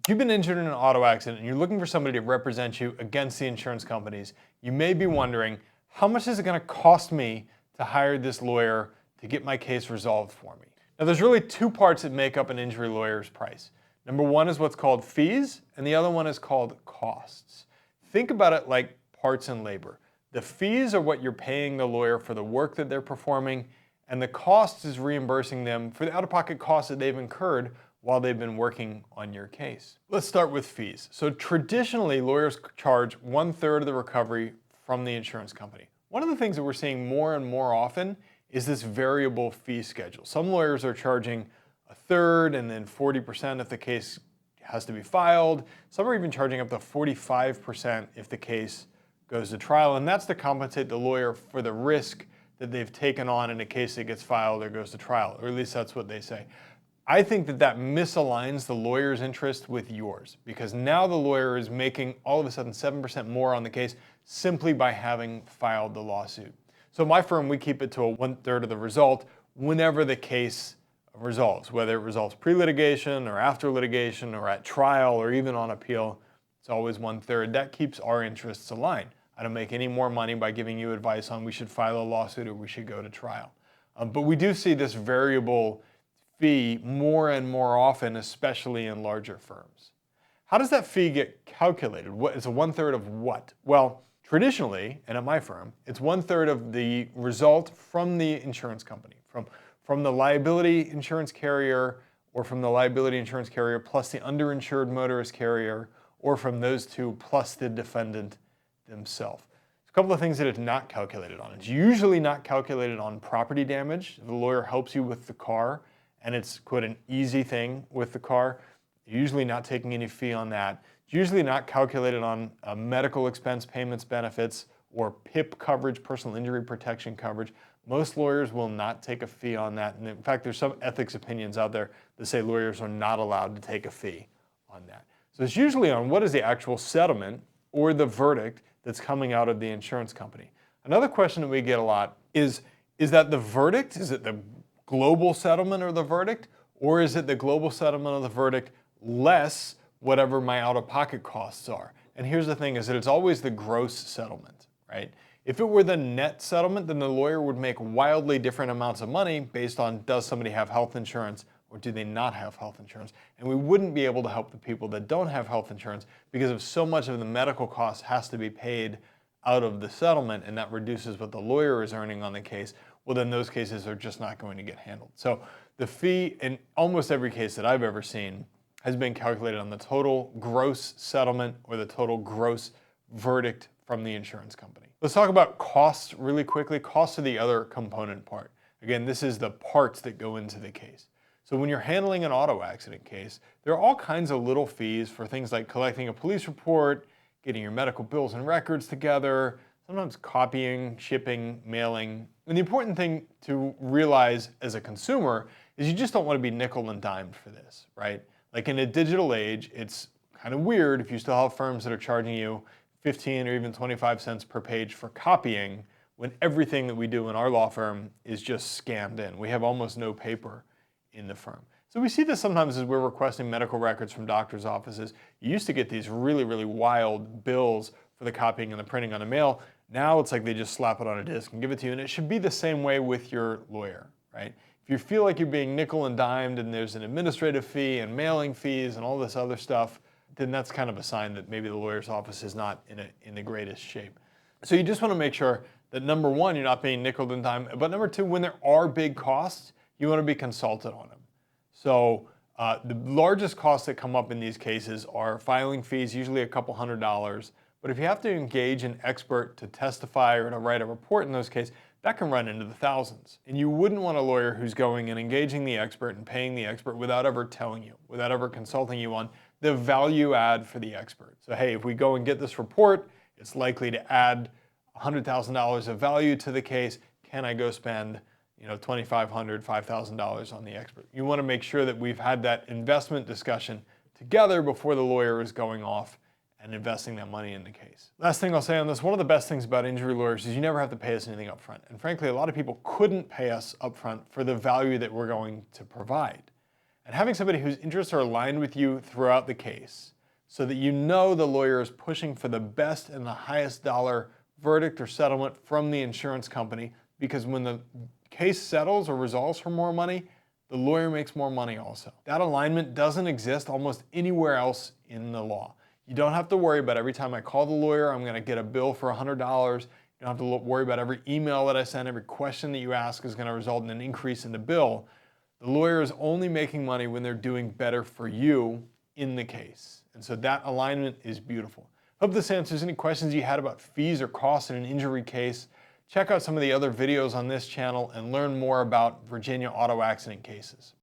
If you've been injured in an auto accident and you're looking for somebody to represent you against the insurance companies, you may be wondering, how much is it going to cost me to hire this lawyer to get my case resolved for me? Now, there's really two parts that make up an injury lawyer's price. Number one is what's called fees, and the other one is called costs. Think about it like parts and labor. The fees are what you're paying the lawyer for the work that they're performing, and the cost is reimbursing them for the out-of-pocket costs that they've incurred while they've been working on your case. Let's start with fees. So traditionally, lawyers charge 1/3 of the recovery from the insurance company. One of the things that we're seeing more and more often is this variable fee schedule. Some lawyers are charging 1/3 and then 40% if the case has to be filed. Some are even charging up to 45% if the case goes to trial, and that's to compensate the lawyer for the risk that they've taken on in a case that gets filed or goes to trial, or at least that's what they say. I think that misaligns the lawyer's interest with yours, because now the lawyer is making all of a sudden 7% more on the case simply by having filed the lawsuit. So my firm, we keep it to a 1/3 of the result whenever the case resolves, whether it resolves pre-litigation or after litigation or at trial or even on appeal. It's always 1/3. That keeps our interests aligned. I don't make any more money by giving you advice on we should file a lawsuit or we should go to trial. But we do see this variable fee more and more often, especially in larger firms. How does that fee get calculated? It's a 1/3 of what? Well, traditionally, and at my firm, it's 1/3 of the result from the insurance company, from the liability insurance carrier, or from the liability insurance carrier plus the underinsured motorist carrier, or from those two plus the defendant themselves. A couple of things that it's not calculated on. It's usually not calculated on property damage. The lawyer helps you with the car, and it's quite an easy thing with the car. You're usually not taking any fee on that. It's usually not calculated on medical expense payments benefits or PIP coverage, personal injury protection coverage. Most lawyers will not take a fee on that. And in fact, there's some ethics opinions out there that say lawyers are not allowed to take a fee on that. So it's usually on what is the actual settlement or the verdict that's coming out of the insurance company. Another question that we get a lot is that the verdict? Is it the global settlement or the verdict? Or is it the global settlement of the verdict less whatever my out-of-pocket costs are? And here's the thing, is that it's always the gross settlement, right? If it were the net settlement, then the lawyer would make wildly different amounts of money based on does somebody have health insurance or do they not have health insurance? And we wouldn't be able to help the people that don't have health insurance because of so much of the medical cost has to be paid out of the settlement, and that reduces what the lawyer is earning on the case. Well, then those cases are just not going to get handled. So the fee in almost every case that I've ever seen has been calculated on the total gross settlement or the total gross verdict from the insurance company. Let's talk about costs really quickly. Costs are the other component part. Again, this is the parts that go into the case. So when you're handling an auto accident case, there are all kinds of little fees for things like collecting a police report, getting your medical bills and records together, sometimes copying, shipping, mailing. And the important thing to realize as a consumer is you just don't want to be nickel and dimed for this, right? Like in a digital age, it's kind of weird if you still have firms that are charging you 15 or even 25 cents per page for copying when everything that we do in our law firm is just scanned in. We have almost no paper in the firm. So we see this sometimes as we're requesting medical records from doctors' offices. You used to get these really, really wild bills for the copying and the printing on the mail. Now it's like they just slap it on a disc and give it to you, and it should be the same way with your lawyer, right? If you feel like you're being nickel and dimed and there's an administrative fee and mailing fees and all this other stuff, then that's kind of a sign that maybe the lawyer's office is not in the greatest shape. So you just want to make sure that number one, you're not being nickel and dimed, but number two, when there are big costs, you want to be consulted on them. So the largest costs that come up in these cases are filing fees, usually a couple $100s. But if you have to engage an expert to testify or to write a report in those cases, that can run into the thousands. And you wouldn't want a lawyer who's going and engaging the expert and paying the expert without ever telling you, without ever consulting you on the value add for the expert. So hey, if we go and get this report, it's likely to add $100,000 of value to the case. Can I go spend $2,500, $5,000 on the expert? You want to make sure that we've had that investment discussion together before the lawyer is going off and investing that money in the case. Last thing I'll say on this, one of the best things about injury lawyers is you never have to pay us anything up front. And frankly, a lot of people couldn't pay us up front for the value that we're going to provide. And having somebody whose interests are aligned with you throughout the case, so that you know the lawyer is pushing for the best and the highest dollar verdict or settlement from the insurance company, because when the case settles or resolves for more money, the lawyer makes more money also. That alignment doesn't exist almost anywhere else in the law. You don't have to worry about every time I call the lawyer, I'm going to get a bill for $100. You don't have to worry about every email that I send, every question that you ask is going to result in an increase in the bill. The lawyer is only making money when they're doing better for you in the case. And so that alignment is beautiful. Hope this answers any questions you had about fees or costs in an injury case. Check out some of the other videos on this channel and learn more about Virginia auto accident cases.